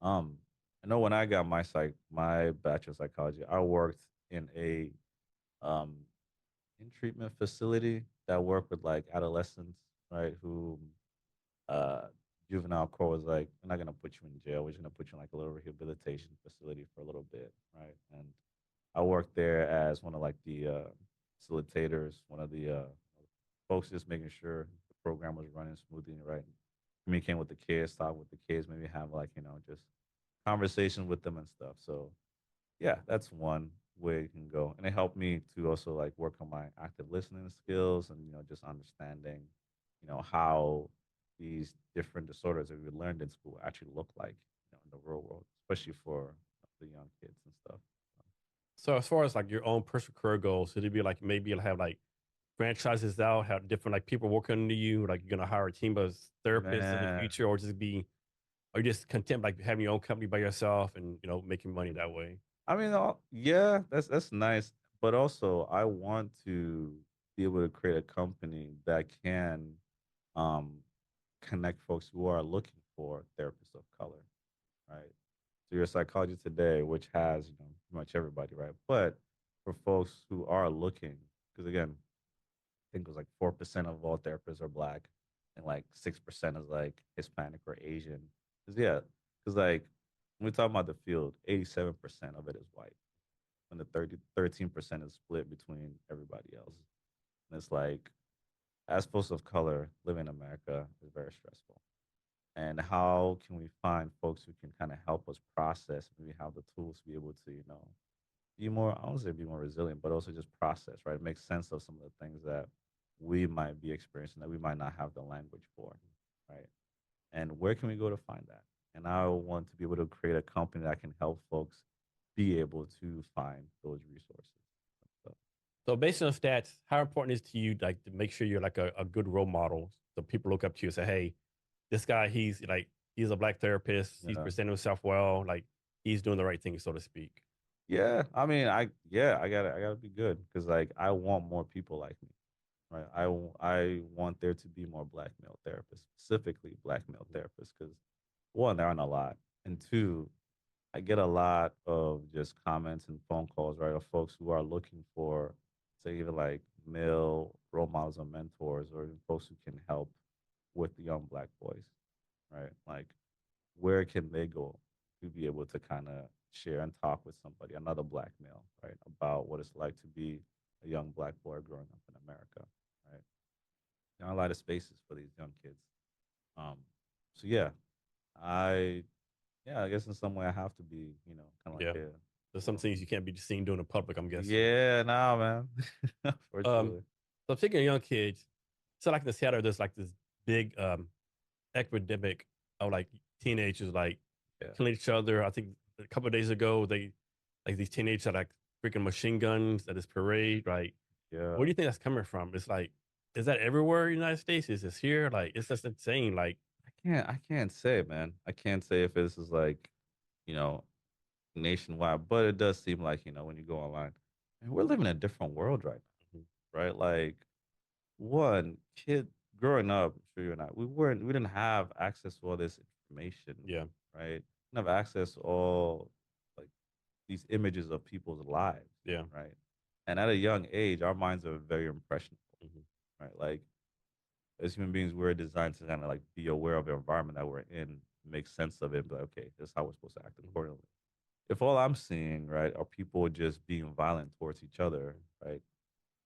Um, I know when I got my bachelor of psychology, I worked in a um in treatment facility that worked with like adolescents, right? Who uh juvenile court was like, we're not gonna put you in jail, we're just gonna put you in like a little rehabilitation facility for a little bit, right? And I worked there as one of like the facilitators, one of the folks just making sure the program was running smoothly, right? Communicating with the kids, talking with the kids, maybe have like, just conversations with them and stuff. So yeah, that's one way you can go. And it helped me to also like work on my active listening skills and, just understanding, how these different disorders that we learned in school actually look like, in the real world, especially for the young kids and stuff. So as far as like your own personal career goals, should it be like maybe you'll have like franchises out, have different like people working under you, like you're gonna hire a team of therapists in the Man, future, or just be are you just content like having your own company by yourself and making money that way? I mean, yeah, that's nice, but also I want to be able to create a company that can um connect folks who are looking for therapists of color, right? So your psychology today, which has, pretty much everybody, right? But for folks who are looking, because again, I think it was like 4% of all therapists are black and like 6% is like Hispanic or Asian. Because yeah, because like when we talk about the field, 87% of it is white. When the 13% is split between everybody else. And it's like, as folks of color living in America is very stressful. And how can we find folks who can kind of help us process, maybe have the tools to be able to, be more, I don't say be more resilient, but also just process, right? Make sense of some of the things that we might be experiencing that we might not have the language for, right? And where can we go to find that? And I want to be able to create a company that can help folks be able to find those resources. So, So based on stats, how important is to you like to make sure you're like a good role model so people look up to you and say, hey, this guy, he's a black therapist, he's yeah. presenting himself well, like he's doing the right thing, so to speak. Yeah. I mean, I gotta be good because like I want more people like me, right? I want there to be more black male therapists, specifically black male therapists, because one, there aren't a lot. And two, I get a lot of just comments and phone calls, right, of folks who are looking for, say, even like male role models or mentors, or even folks who can help with the young black boys, right? Like, where can they go to be able to kind of share and talk with somebody, another black male, right, about what it's like to be a young black boy growing up in America, right? There are a lot of spaces for these young kids. Um, so I I guess in some way I have to be, kind of like Yeah. There's some things you can't be seen doing in public, I'm guessing. yeah, nah, man. Um, Unfortunately. so speaking of young kids, so like in Seattle, there's like this big epidemic of like teenagers like Yeah. killing each other. I think a couple of days ago, they like these teenagers had like freaking machine guns at this parade. Like, where Yeah. do you think that's coming from? It's like, is that everywhere in the United States? Is this here? Like, it's just insane. Like, I can't say, man. I can't say if this is like, you know, nationwide, but it does seem like, when you go online, and we're living in a different world right mhm, now, right? Like one kid growing up, I'm sure you're not, we didn't have access to all this information, yeah, right? We didn't have access to all like these images of people's lives, yeah, right? And at a young age, our minds are very impressionable, mhm, right? Like as human beings, we're designed to kind of like be aware of the environment that we're in, make sense of it, but okay, this is how we're supposed to act mhm, accordingly. If all I'm seeing, right, are people just being violent towards each other, mhm, right,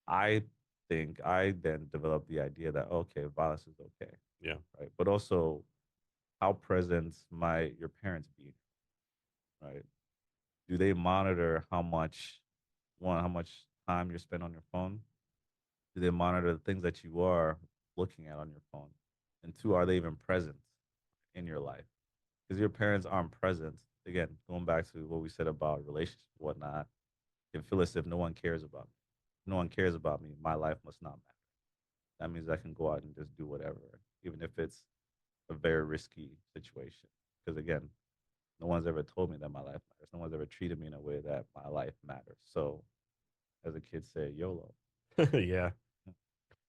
I think I then developed the idea that okay, violence is okay, yeah, right? But also how present might your parents be, right? Do they monitor how much time you spend on your phone? Do they monitor the things that you are looking at on your phone? And two, are they even present in your life? Because your parents aren't present. Again, going back to what we said about relationships, whatnot, you can feel as if no one cares about me. If no one cares about me, my life must not matter. That means I can go out and just do whatever, even if it's a very risky situation. Because again, no one's ever told me that my life matters. No one's ever treated me in a way that my life matters. So, as a kid said, YOLO. yeah,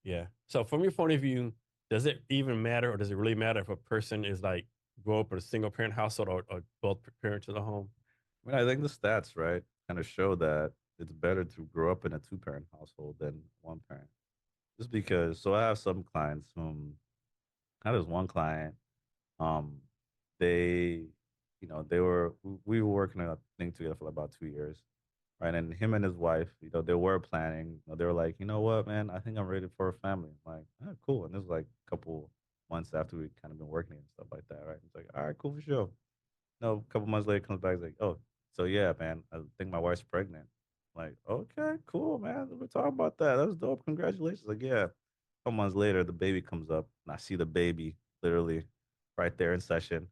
yeah. So from your point of view, does it even matter, or does it really matter if a person is like grow up in a single parent household or both parents in the home? I mean, I think the stats, right, kind of show that it's better to grow up in a two-parent household than one parent. Just because, so I have some clients whom I have this one client, um, they, we were working on a thing together for about 2 years, right? And him and his wife, they were planning, they were like, you know what, man, I think I'm ready for a family. I'm like, oh, cool. And this was like a couple months after we kind of been working and stuff like that, right? It's like, all right, cool for sure. No, a couple months later comes back, he's like, oh, so yeah, man, I think my wife's pregnant. Like, okay, cool, man. We're talking about that. That's dope. Congratulations. Like, yeah. A couple months later, the baby comes up, and I see the baby literally right there in session.